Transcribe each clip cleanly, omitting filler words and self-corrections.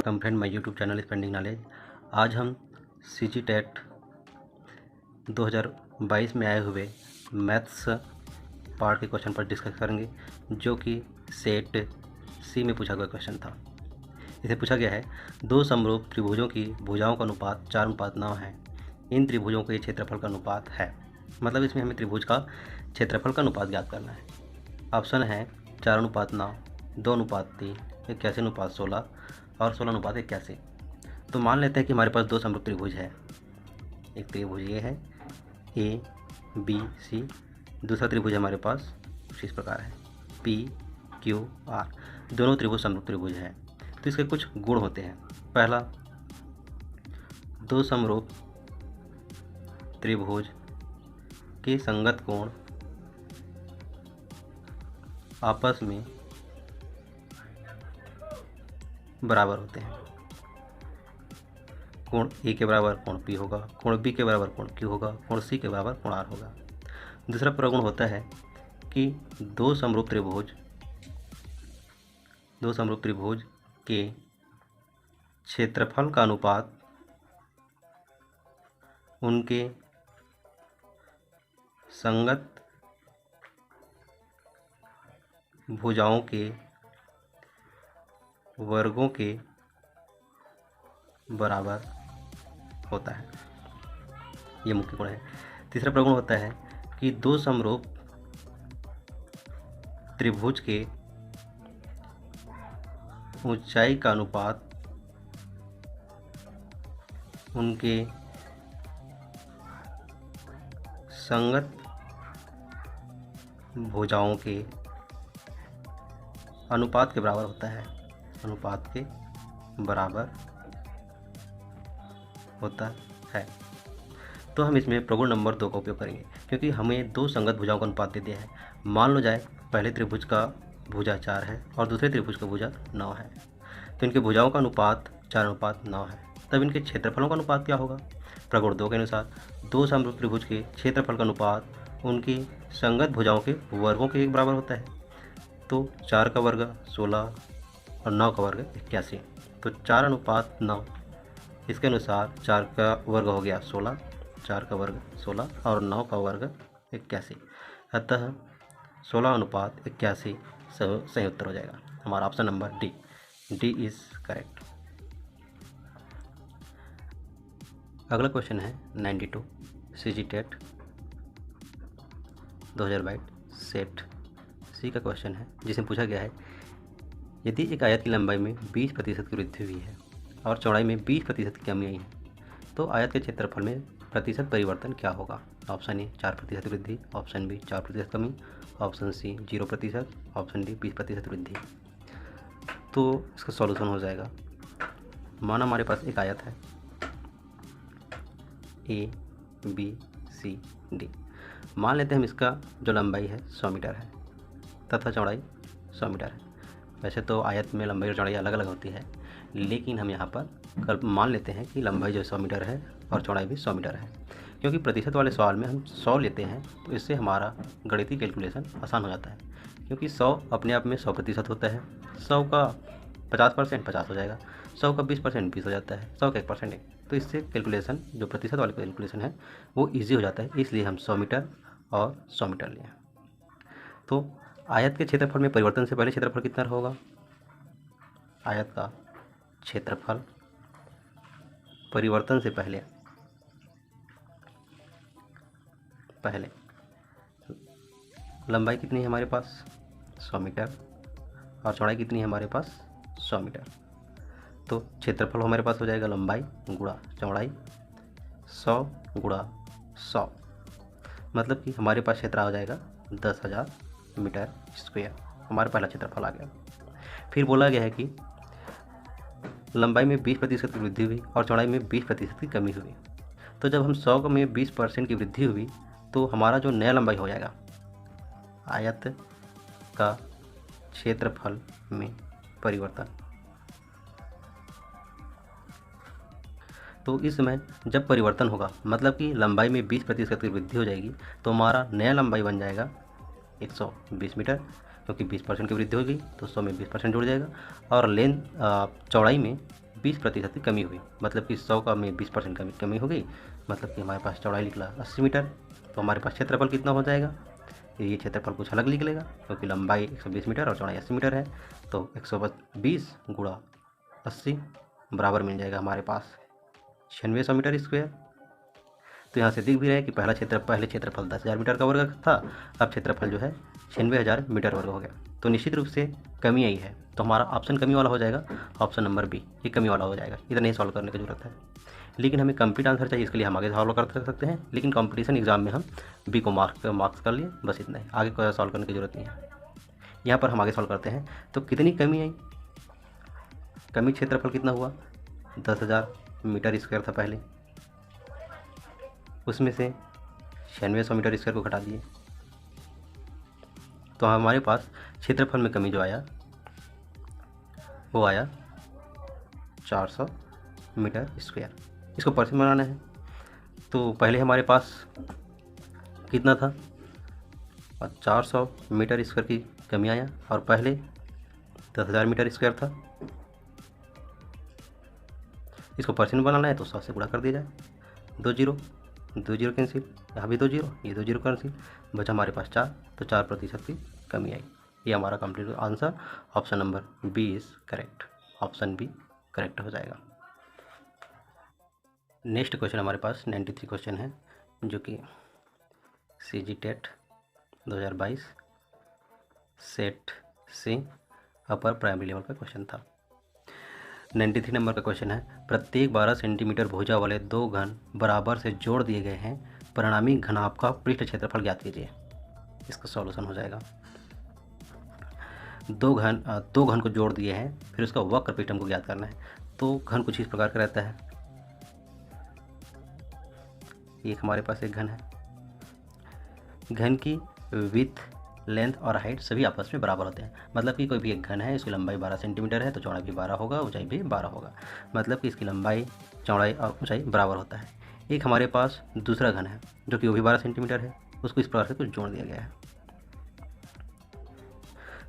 Welcome friend my YouTube channel spending knowledge. आज हम CG TET 2022 में आए हुए मैथ्स पार्ट के क्वेश्चन पर डिस्कस करेंगे, जो कि सेट सी में पूछा गया क्वेश्चन था। इसे पूछा गया है, दो समरूप त्रिभुजों की भुजाओं का अनुपात 4:9 है। इन त्रिभुजों के क्षेत्रफल का अनुपात है। मतलब इसमें हमें त्रिभुज का क्षेत्रफल का अनुपात ज्ञात करना है। ऑप्शन है 4:9, 2:3, 81:16 और 16:81। तो मान लेते हैं कि हमारे पास दो समरूप त्रिभुज है। एक त्रिभुज ये है ए बी सी, दूसरा त्रिभुज हमारे पास कुछ इस प्रकार है पी क्यू आर। दोनों त्रिभुज समरूप त्रिभुज है। तो इसके कुछ गुण होते हैं। पहला, दो समरूप त्रिभुज के संगत कोण आपस में बराबर होते हैं। कोण ए के बराबर कोण पी होगा, कोण बी के बराबर कोण क्यू होगा, कोण सी के बराबर कोण आर होगा। दूसरा प्रगुण होता है कि दो समरूप त्रिभुज के क्षेत्रफल का अनुपात उनके संगत भुजाओं के वर्गों के बराबर होता है। ये मुख्य गुण है। तीसरा प्रगुण होता है कि दो समरूप त्रिभुज के ऊंचाई का अनुपात उनके संगत भुजाओं के अनुपात के बराबर होता है। अनुपात के बराबर होता है। तो हम इसमें प्रगुण नंबर 2 का उपयोग करेंगे, क्योंकि हमें दो संगत भुजाओं का अनुपात दे दिया है। मान लो जाए पहले त्रिभुज का भुजा 4 है और दूसरे त्रिभुज का भुजा 9 है, तो इनके भुजाओं का अनुपात 4:9 है। तब इनके क्षेत्रफलों का अनुपात क्या होगा? प्रगुण 2 के अनुसार दो समरूप त्रिभुज के क्षेत्रफल का अनुपात उनकी संगत भुजाओं के वर्गों के बराबर होता है। तो 4 का वर्ग 16 और 9 का वर्ग 81। तो 4:9, इसके अनुसार 4 का वर्ग हो गया 16, 4 का वर्ग 16 और 9 का वर्ग 81। अतः 16:81 सही उत्तर हो जाएगा। हमारा option number D is correct. अगला क्वेश्चन है 92 सीजी टेट 2022 सेट सी का क्वेश्चन है, जिसमें पूछा गया है, यदि एक आयत की लंबाई में 20% की वृद्धि हुई है और चौड़ाई में 20% की कमी आई है, तो आयत के क्षेत्रफल में प्रतिशत परिवर्तन क्या होगा? ऑप्शन ए 4% वृद्धि, ऑप्शन बी 4% कमी, ऑप्शन सी 0%, ऑप्शन डी 20% वृद्धि। तो इसका सॉल्यूशन हो जाएगा, माना हमारे पास एक आयत है ए बी सी डी। मान लेते हैं हम इसका जो लंबाई है 100 मीटर है तथा चौड़ाई 100 मीटर है। वैसे तो आयत में लंबाई और चौड़ाई अलग अलग होती है, लेकिन हम यहाँ पर मान लेते हैं कि लंबाई जो 100 मीटर है और चौड़ाई भी 100 मीटर है। क्योंकि प्रतिशत वाले सवाल में हम 100 लेते हैं, तो इससे हमारा गणितीय कैलकुलेशन आसान हो जाता है। क्योंकि 100 अपने आप में 100% होता है। 100 का 50% 50 हो जाएगा, 100 का 20% 20 हो जाता है, 100 का 1% 1। तो इससे कैलकुलेशन जो प्रतिशत वाले कैलकुलेशन है वो ईजी हो जाता है। इसलिए हम 100 मीटर और 100 मीटर लिए। तो आयत के क्षेत्रफल में परिवर्तन से पहले क्षेत्रफल कितना होगा? आयत का क्षेत्रफल परिवर्तन से पहले लंबाई कितनी है हमारे पास? 100 मीटर और चौड़ाई कितनी है हमारे पास? 100 मीटर। तो क्षेत्रफल हमारे पास हो जाएगा लंबाई गुणा चौड़ाई 100 गुणा 100, मतलब कि हमारे पास क्षेत्र आ जाएगा 10,000 मीटर स्क्वायर। हमारा पहला क्षेत्रफल आ गया। फिर बोला गया है कि लंबाई में 20% की वृद्धि हुई और चौड़ाई में 20% की कमी हुई। तो जब हम 100 में 20% की वृद्धि हुई, तो हमारा जो नया लंबाई हो जाएगा आयत का क्षेत्रफल में परिवर्तन। तो इस समय जब परिवर्तन होगा, मतलब कि लंबाई में 20% की वृद्धि हो जाएगी, तो हमारा नया लंबाई बन जाएगा 120 मीटर, क्योंकि 20% की वृद्धि होगी तो 100 में 20% जुड़ जाएगा। और चौड़ाई में 20% की कमी हुई, मतलब कि 100 का में 20% कमी हो गई, मतलब कि हमारे पास चौड़ाई निकला 80 मीटर। तो हमारे पास क्षेत्रफल कितना हो जाएगा, ये क्षेत्रफल कुछ अलग निकलेगा क्योंकि लंबाई 120 मीटर और चौड़ाई 80 मीटर है। तो 120 गुणा 80 बराबर मिल जाएगा हमारे पास 9600 मीटर स्क्वायर। तो यहाँ से दिख भी रहा है कि पहले क्षेत्रफल 10,000 मीटर का वर्ग था, अब क्षेत्रफल जो है 96,000 मीटर वर्ग हो गया। तो निश्चित रूप से कमी आई है, तो हमारा ऑप्शन कमी वाला हो जाएगा, ऑप्शन नंबर बी, ये कमी वाला हो जाएगा। इधर नहीं सॉल्व करने की जरूरत है, लेकिन हमें कंप्लीट आंसर चाहिए, इसके लिए हम आगे सॉल्व कर सकते हैं, लेकिन कंपटीशन एग्जाम में हम बी को मार्क्स कर लिए, बस इतना ही, आगे कोई सॉल्व करने की जरूरत नहीं है। यहाँ पर हम आगे सॉल्व करते हैं। तो कितनी कमी आई, कमी क्षेत्रफल कितना हुआ, 10,000 मीटर स्क्वायर था पहले, उसमें से 9600 मीटर स्क्वायर को घटा दिए, तो हमारे पास क्षेत्रफल में कमी जो आया वो आया 400 मीटर स्क्वायर। इसको परसेंट बनाना है, तो पहले हमारे पास कितना था, और 400 मीटर स्क्वायर की कमी आया, और पहले 10,000 मीटर स्क्वायर था। इसको परसेंट बनाना है तो 100 से गुणा कर दिया जाए, 2 जीरो कैंसिल, यहाँ भी 2 जीरो, ये 2 जीरो कैंसिल, बचा हमारे पास 4, तो 4% की कमी आई। ये हमारा complete answer option number B is correct, option B correct हो जाएगा। नेक्स्ट क्वेश्चन हमारे पास 93 क्वेश्चन है, जो कि CG टेट 2022 सेट सी अपर प्राइमरी लेवल का क्वेश्चन था। 93 नंबर का क्वेश्चन है, प्रत्येक 12 सेंटीमीटर भुजा वाले 2 घन बराबर से जोड़ दिए गए हैं, परिणामी घनाभ का पृष्ठ क्षेत्रफल ज्ञात कीजिए। इसका सॉल्यूशन हो जाएगा, दो घन को जोड़ दिए हैं, फिर उसका वक्र पृष्ठ हमको ज्ञात करना है। तो घन कुछ इस प्रकार का रहता है, एक हमारे पास एक घन है, घन की विड्थ, लेंथ और हाइट सभी आपस में बराबर होते हैं। मतलब कि कोई भी एक घन है, इसकी लंबाई 12 सेंटीमीटर है, तो चौड़ाई भी 12 होगा, ऊंचाई भी 12 होगा, मतलब कि इसकी लंबाई, चौड़ाई और ऊंचाई बराबर होता है। एक हमारे पास दूसरा घन है जो कि वो भी 12 सेंटीमीटर है, उसको इस प्रकार से कुछ जोड़ दिया गया है।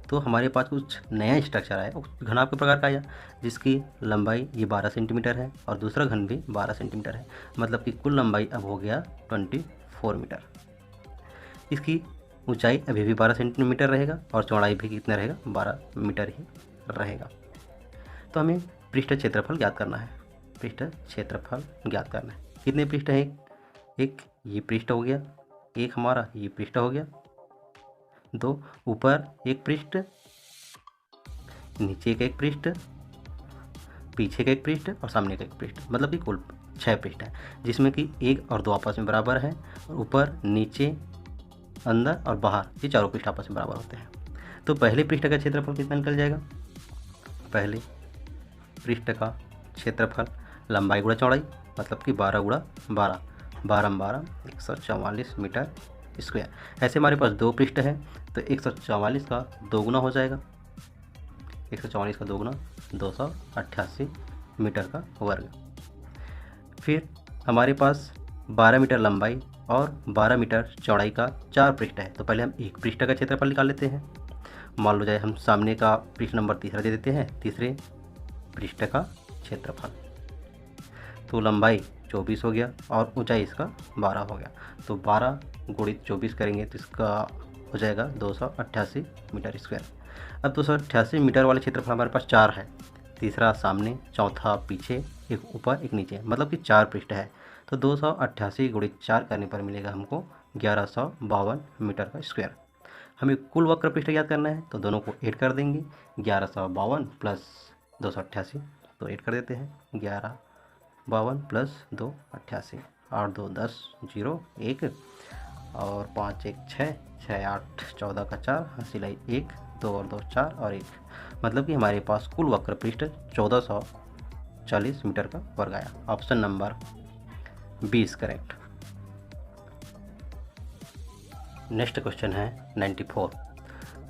तो हमारे पास कुछ नया स्ट्रक्चर आया, घन आपके प्रकार का आया जिसकी लंबाई ये 12 सेंटीमीटर है और दूसरा घन भी 12 सेंटीमीटर है, मतलब कि कुल लंबाई अब हो गया 24 मीटर। इसकी ऊंचाई अभी भी 12 सेंटीमीटर रहेगा और चौड़ाई भी कितना रहेगा, 12 मीटर ही रहेगा। तो हमें पृष्ठ क्षेत्रफल ज्ञात करना है, पृष्ठ क्षेत्रफल ज्ञात करना है। कितने पृष्ठ हैं, एक ये पृष्ठ हो गया, एक हमारा ये पृष्ठ हो गया, 2 ऊपर एक पृष्ठ, नीचे का एक पृष्ठ, पीछे का एक पृष्ठ और सामने का एक पृष्ठ, मतलब कि कुल 6 पृष्ठ है, जिसमें कि 1 और 2 आपस में बराबर है, और ऊपर, नीचे, अंदर और बाहर ये चारों पृष्ठ आपस में बराबर होते हैं। तो पहले पृष्ठ का क्षेत्रफल कितना निकल जाएगा, पहले पृष्ठ का क्षेत्रफल लंबाई गुणा चौड़ाई, मतलब कि 12 गुणा 12, 12 144 मीटर स्क्वायर। ऐसे हमारे पास 2 पृष्ठ है, तो 144 का 2 गुना हो जाएगा, 144 का 2 गुना 288 मीटर का वर्ग। फिर हमारे पास 12 मीटर लंबाई और 12 मीटर चौड़ाई का 4 पृष्ठ है, तो पहले हम एक पृष्ठ का क्षेत्रफल निकाल लेते हैं। मान लो जाए हम सामने का पृष्ठ नंबर तीसरा दे देते हैं, तीसरे पृष्ठ का क्षेत्रफल, तो लंबाई 24 हो गया और ऊंचाई इसका 12 हो गया, तो 12 गुणित 24 करेंगे तो इसका हो जाएगा 288 मीटर स्क्वायर। अब 288 मीटर वाले क्षेत्रफल हमारे पास 4 है, तीसरा सामने, चौथा पीछे, एक ऊपर एक नीचे, मतलब कि 4 पृष्ठ है। तो 288 गुणित 4 करने पर मिलेगा हमको 1152 मीटर का स्क्वायर। हमें कुल वक्र पृष्ठ ज्ञात करना है, तो दोनों को ऐड कर देंगे, 1152 प्लस 288, तो ऐड कर देते हैं, 1152 प्लस 288, 8 2 10 0 1 और 5 1 6 6 8 14 का 4, हासिल 1 2 और 2 4 और 1, मतलब कि हमारे पास कुल वक्र पृष्ठ 1440 मीटर का वर्ग आया। Option number B is correct. Next question है 94।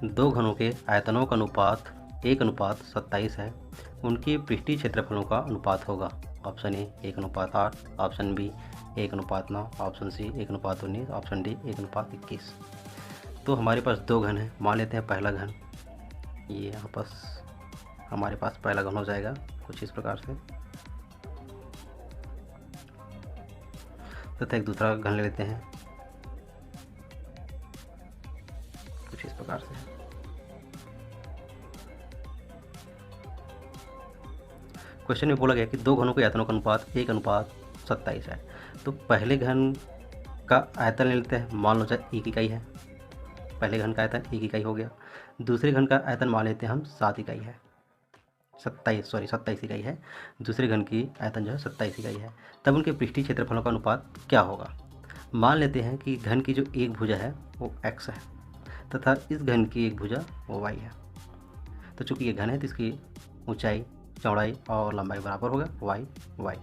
2 घनों के आयतनों का अनुपात 1:27 है, उनके पृष्ठीय क्षेत्रफलों का अनुपात होगा। Option A 1:8, option B 1:9, option C 1:19, option D 1:21। तो हमारे पास 2 घन है, मान लेते हैं पहला घन, ये यहाँ पास हमारे पास पहला घन हो जाएगा कुछ इस प्रकार से। तथा एक दूसरा घन ले लेते हैं कुछ इस प्रकार से। क्वेश्चन में बोला गया कि दो घनों के आयतनों का अनुपात 1:27 है। तो पहले घन का आयतन ले लेते हैं, मान लो चाहे 1 इकाई है। पहले घन का आयतन 1 इकाई हो गया। दूसरे घन का आयतन मान लेते हैं हम 7 इकाई है, 27 इकाई है। दूसरे घन की आयतन जो है 27 इकाई है। तब उनके पृष्ठीय क्षेत्रफलों का अनुपात क्या होगा? मान लेते हैं कि घन की जो एक भुजा है वो x है तथा इस घन की एक भुजा वो y है। तो चूंकि ये घन है तो इसकी ऊंचाई, चौड़ाई और लंबाई बराबर होगा y।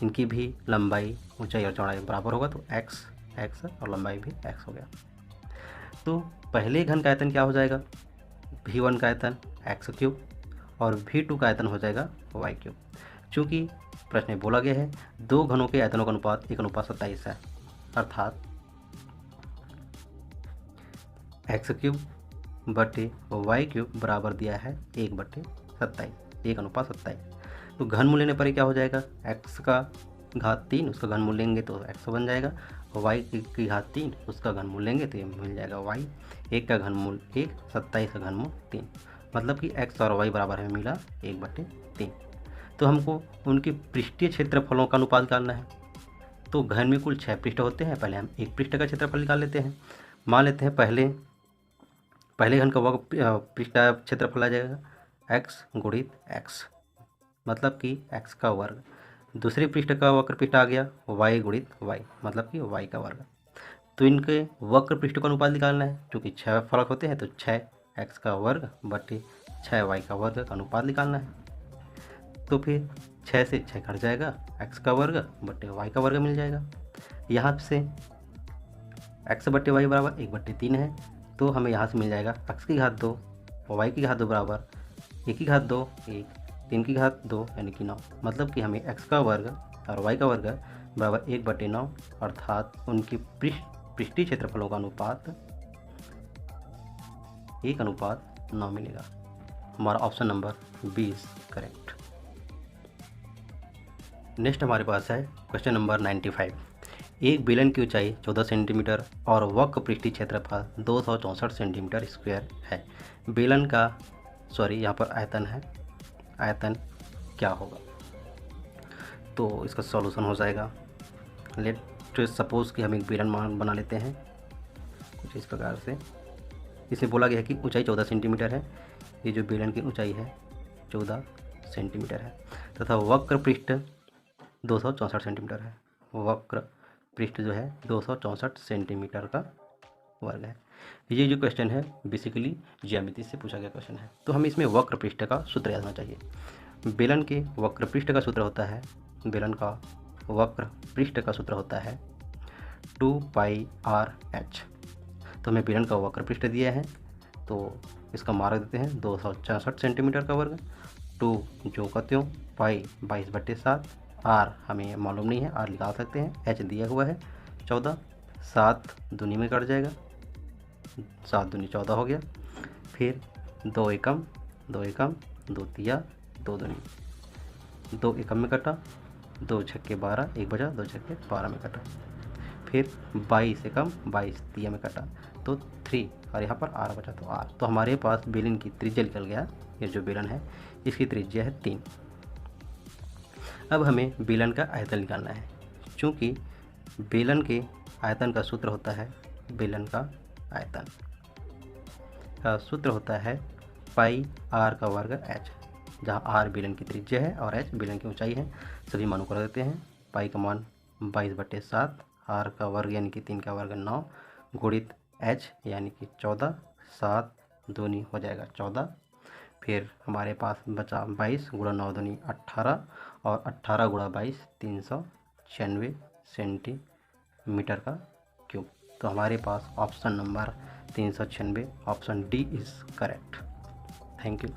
इनकी भी लंबाई, ऊंचाई और चौड़ाई बराबर होगा तो x और लंबाई भी x हो गया। तो पहले घन का आयतन क्या हो जाएगा? v1 का आयतन x³ और v2 का आयतन हो जाएगा y³। चूँकि प्रश्न में बोला गया है दो घनों के आयतनों का अनुपात 1:27 है, अर्थात x³ बटे y³ बराबर दिया है 1/27। तो घन मूल लेने पर क्या हो जाएगा? x का घात 3 उसका घन मूल लेंगे तो x बन जाएगा, y की घात 3 उसका घन मूल लेंगे तो ये मिल जाएगा y। 1 का घन मूल 1, 27 का घन मूल 3, मतलब कि x और y बराबर हमें मिला 1/3। तो हमको उनके पृष्ठीय क्षेत्रफलों का अनुपात निकालना है। तो घन में कुल 6 पृष्ठ होते हैं। पहले हम एक पृष्ठ का क्षेत्रफल निकाल लेते हैं। मान लेते हैं पहले घन का वर्ग पृष्ठ क्षेत्रफल आ जाएगा x गुणित x, मतलब कि x का वर्ग। दूसरे पृष्ठ का वक्र पृष्ठ आ गया y गुणित y, मतलब कि y का वर्ग। तो इनके वक्र पृष्ठ का अनुपात निकालना है। चूँकि 6 फलक होते हैं तो 6x का वर्ग बटे 6y का वर्ग का अनुपात निकालना है। तो फिर 6 से 6 कट जाएगा, x का वर्ग बटे y का वर्ग मिल जाएगा। यहाँ से x बटे y बराबर 1/3 है। तो हमें यहाँ से मिल जाएगा x की घात 2 और y की घात 2 बराबर 1 की घात 2 1, 3 की घात 2 यानी कि 9, मतलब कि हमें x का वर्ग और y का वर्ग बराबर 1/9, अर्थात उनकी पृष्ठीय क्षेत्रफलों का अनुपात 1:9 मिलेगा। हमारा ऑप्शन नंबर 20 करेक्ट। नेक्स्ट हमारे पास है क्वेश्चन नंबर 95। एक बेलन की ऊंचाई 14 सेंटीमीटर और वक्र पृष्ठीय क्षेत्रफल 264 सेंटीमीटर स्क्वायर है। बेलन का यहाँ पर आयतन है, आयतन क्या होगा? तो इसका सॉल्यूशन हो जाएगा। लेट सपोज कि हम एक बेलन बना लेते हैं कुछ इस प्रकार से। इसे बोला गया है कि ऊंचाई 14 सेंटीमीटर है। ये जो बेलन की ऊंचाई है 14 सेंटीमीटर है तथा वक्र पृष्ठ 264 सेंटीमीटर है। वक्र पृष्ठ जो है 264 सेंटीमीटर का वर्ग है। ये जो क्वेश्चन है बेसिकली ज्यामिति से पूछा गया क्वेश्चन है। तो हमें इसमें वक्र पृष्ठ का सूत्र याद होना चाहिए। बेलन के वक्र पृष्ठ का सूत्र होता है, बेलन का वक्र पृष्ठ का सूत्र होता है 2πr/h। तो हमें बेलन का वक्र पृष्ठ दिया है तो इसका मार्ग देते हैं 264 सेंटीमीटर का वर्ग। 2 जो का त्यों, पाई 22/7, r हमें मालूम नहीं है, r निकाल सकते हैं, h दिया हुआ है 14, 7 दूनी में कट जाएगा, 7 दूनी 14 हो गया। फिर 2 एकम 2 तिया 2 दूनी, 2 एकम में कटा, 2 छक्के 12, 1 बजा, 2 छक्के 12 में कटा। फिर 22 एकम 22 तिया में कटा तो 3 और यहाँ पर r बचा तो r। तो हमारे पास बेलन की त्रिज्या निकल गया। ये जो बेलन है इसकी त्रिज्या है 3। अब हमें बेलन का आयतन निकालना है। चूँकि बेलन के आयतन का सूत्र होता है, बेलन का आयतन का सूत्र होता है पाई r का वर्ग h, जहाँ r बेलन की त्रिज्या है और h बेलन की ऊंचाई है। सभी मानों को रख देते हैं। पाई का मान 22/7, r का वर्ग यानी कि 3 का वर्ग 9 गुणित h यानी कि 14, 7 दूनी हो जाएगा 14। फिर हमारे पास बचा 22 गुणा 9 दूनी 18 और 18 गुणा 22 396 सेंटीमीटर का क्यूब। तो हमारे पास option number 396 option D is correct. Thank you.